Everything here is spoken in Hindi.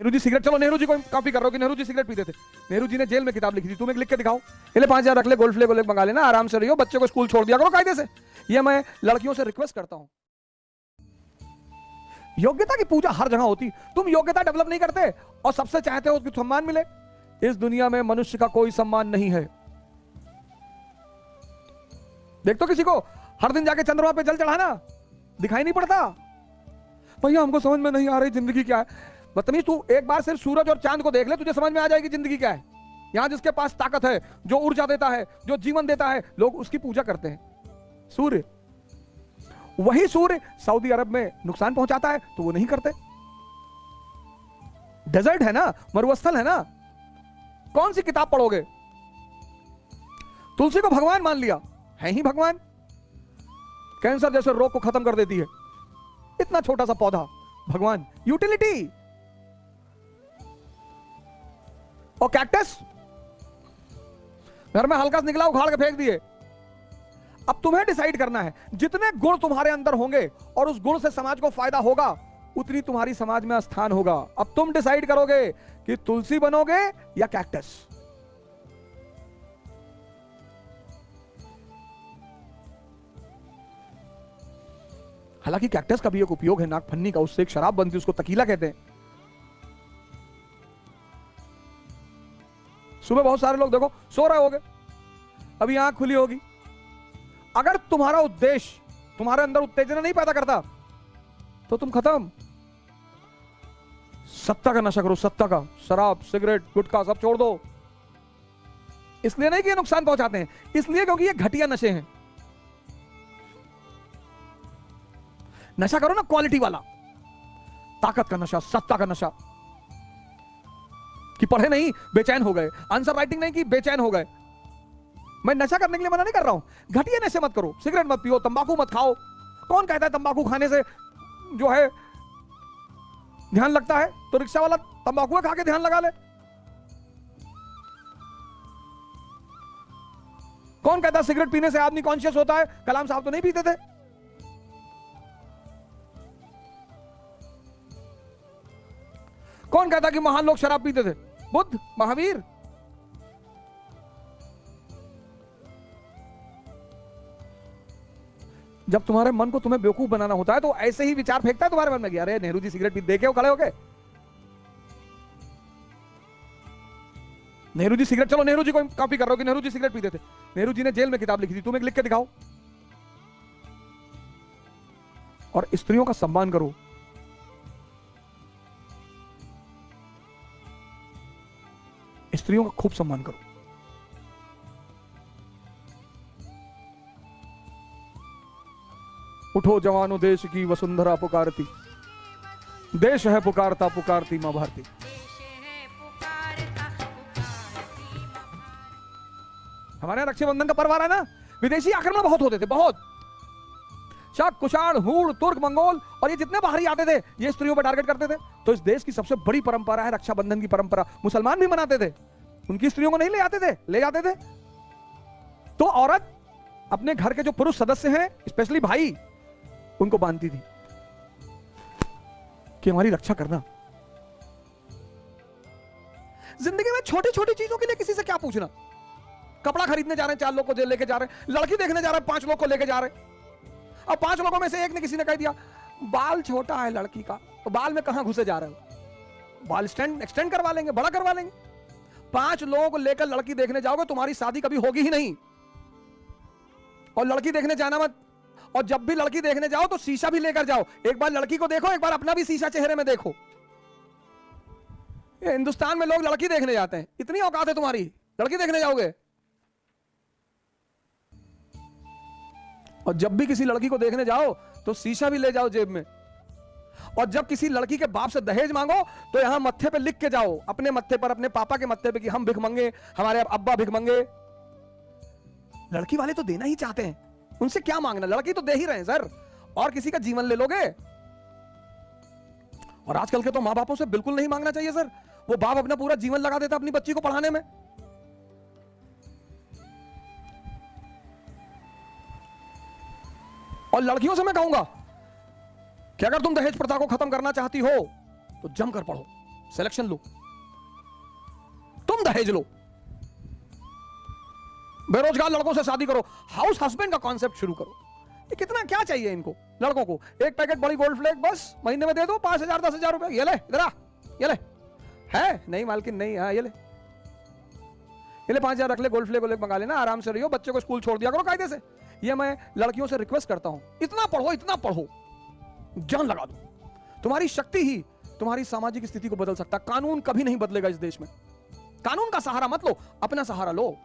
नेहरू जी सिगरेट, चलो नेहरू जी को कॉपी कर रहे हो कि नेहरू जी सिगरेट पीते थे। नेहरू जी ने जेल में किताब लिखी थी, तुम एक लिख के दिखाओ। ले 5,000 रख ले, गोल्ड फ्लेग मंगा लेना, आराम से रहियो, बच्चे को स्कूल छोड़ दिया करो कायदे से। ये मैं लड़कियों से रिक्वेस्ट करता हूं। योग्यता की पूजा हर जगह होती, तुम योग्यता डेवलप नहीं करते और सबसे चाहते हो उसको सम्मान मिले। इस दुनिया में मनुष्य का कोई सम्मान नहीं है। देख तो किसी को हर दिन जाके चंद्रमा पे जल चढ़ाना दिखाई नहीं पड़ता। भैया हमको समझ में नहीं आ रही जिंदगी क्या है। बदतमीज, तू एक बार सिर्फ सूरज और चांद को देख ले, तुझे समझ में आ जाएगी जिंदगी क्या है। यहां जिसके पास ताकत है, जो ऊर्जा देता है, जो जीवन देता है, लोग उसकी पूजा करते हैं। सूर्य, वही सूर्य सऊदी अरब में नुकसान पहुंचाता है तो वो नहीं करते। डेजर्ट है ना, मरुस्थल है ना, कौन सी किताब पढ़ोगे। तुलसी को भगवान मान लिया, है ही भगवान। कैंसर जैसे रोग को खत्म कर देती है, इतना छोटा सा पौधा, भगवान। यूटिलिटी। और कैक्टस घर में हल्का सा निकला, उखाड़ के फेंक दिए। अब तुम्हें डिसाइड करना है, जितने गुण तुम्हारे अंदर होंगे और उस गुण से समाज को फायदा होगा, उतनी तुम्हारी समाज में स्थान होगा। अब तुम डिसाइड करोगे कि तुलसी बनोगे या कैक्टस। हालांकि कैक्टस का भी एक उपयोग है, नागफन्नी का, उससे एक शराब बनती है, उसको तकीला कहते हैं। सुबह बहुत सारे लोग देखो सो रहे होगे, अभी आंख खुली होगी। अगर तुम्हारा उद्देश्य तुम्हारे अंदर उत्तेजना नहीं पैदा करता तो तुम खत्म। सत्ता का नशा करो, सत्ता का, शराब, सिगरेट, गुटखा सब छोड़ दो। इसलिए नहीं कि ये नुकसान पहुंचाते हैं, इसलिए क्योंकि ये घटिया नशे हैं। नशा करो ना क्वालिटी वाला, ताकत का नशा, सत्ता का नशा। कि पढ़े नहीं बेचैन हो गए, आंसर राइटिंग नहीं की बेचैन हो गए। मैं नशा करने के लिए मना नहीं कर रहा हूं, घटिया नशे मत करो, सिगरेट मत पियो, तंबाकू मत खाओ। कौन कहता है तंबाकू खाने से जो है ध्यान लगता है? तो रिक्शा वाला तंबाकू खा के ध्यान लगा ले। कौन कहता है सिगरेट पीने से आदमी कॉन्शियस होता है? कलाम साहब तो नहीं पीते थे। कौन कहता कि महान लोग शराब पीते थे? बुद्ध, महावीर। जब तुम्हारे मन को तुम्हें बेवकूफ बनाना होता है तो ऐसे ही विचार फेंकता है तुम्हारे मन में कि अरे नेहरू जी सिगरेट पीते, देखे हो खड़े होके। नेहरू जी सिगरेट, चलो नेहरू जी को कॉपी कर रहे हो कि नेहरू जी सिगरेट पीते थे। नेहरू जी ने जेल में किताब लिखी थी, तुम एक लिख के दिखाओ। और स्त्रियों का सम्मान करो। स्त्रियों का खूब सम्मान करो। उठो जवानों, देश की वसुंधरा पुकारती, देश है पुकारता पुकारती मां भारती। हमारे यहाँ रक्षाबंधन का पर्व आ रहा है ना, विदेशी आक्रमण बहुत होते थे, बहुत। शक, कुषाण, हूण, तुर्क, मंगोल और ये जितने बाहरी आते थे ये स्त्रियों पर टारगेट करते थे। तो इस देश की सबसे बड़ी परंपरा है रक्षाबंधन की परंपरा। मुसलमान भी मनाते थे, उनकी स्त्रियों को नहीं ले जाते थे, ले जाते थे। तो औरत अपने घर के जो पुरुष सदस्य हैं, स्पेशली भाई, उनको बांधती थी कि हमारी रक्षा करना। जिंदगी में छोटी छोटी चीजों के लिए किसी से क्या पूछना। कपड़ा खरीदने जा रहे हैं, 4 लोग को लेके जा रहे हैं, लड़की देखने जा रहे हैं, 5 लोग को लेके जा रहे हैं। अब 5 लोगों में से एक ने किसी ने कह दिया बाल छोटा है लड़की का, तो बाल में कहां घुसे जा रहे हो? बाल एक्सटेंड करवा लेंगे, बड़ा करवा लेंगे। 5 लोगों को लेकर लड़की देखने जाओगे, तुम्हारी शादी कभी होगी ही नहीं। और लड़की देखने जाना मत, और जब भी लड़की देखने जाओ तो शीशा भी लेकर जाओ। एक बार लड़की को देखो, एक बार अपना भी शीशा चेहरे में देखो। हिंदुस्तान में लोग लड़की देखने जाते हैं, इतनी औकात है तुम्हारी, लड़की देखने जाओगे। और जब भी किसी लड़की को देखने जाओ तो शीशा भी ले जाओ जेब में। और जब किसी लड़की के बाप से दहेज मांगो तो यहां मत्थे पे लिख के जाओ, अपने मत्थे पर, अपने पापा के मत्थे पे, कि हम भिख मंगे, हमारे अब्बा भिख मंगे। लड़की वाले तो देना ही चाहते हैं, उनसे क्या मांगना, लड़की तो दे ही रहे हैं सर, और किसी का जीवन ले लोगे। और आजकल के तो मां बापों से बिल्कुल नहीं मांगना चाहिए सर। वो बाप अपना पूरा जीवन लगा देता अपनी बच्ची को पढ़ाने में। और लड़कियों से मैं कहूंगा कि अगर तुम दहेज प्रथा को खत्म करना चाहती हो तो जमकर पढ़ो, सिलेक्शन लो, तुम दहेज लो, बेरोजगार लड़कों से शादी करो, हाउस हस्बैंड का कॉन्सेप्ट शुरू करो। ये कितना क्या चाहिए इनको लड़कों को? एक पैकेट बड़ी गोल्ड फ्लेक बस महीने में दे दो, 5,000 10,000 रुपए, ये ले इधर आ, ये ले, है नहीं मालकिन नहीं, हाँ ये ले 5,000 रख ले, गोल्ड फ्लेक मंगा लेना, आराम से रहियो, बच्चे को स्कूल छोड़ दिया करो कायदे से। ये मैं लड़कियों से रिक्वेस्ट करता हूं, इतना पढ़ो, जान लगा दो। तुम्हारी शक्ति ही तुम्हारी सामाजिक स्थिति को बदल सकता है। कानून कभी नहीं बदलेगा इस देश में। कानून का सहारा मत लो, अपना सहारा लो।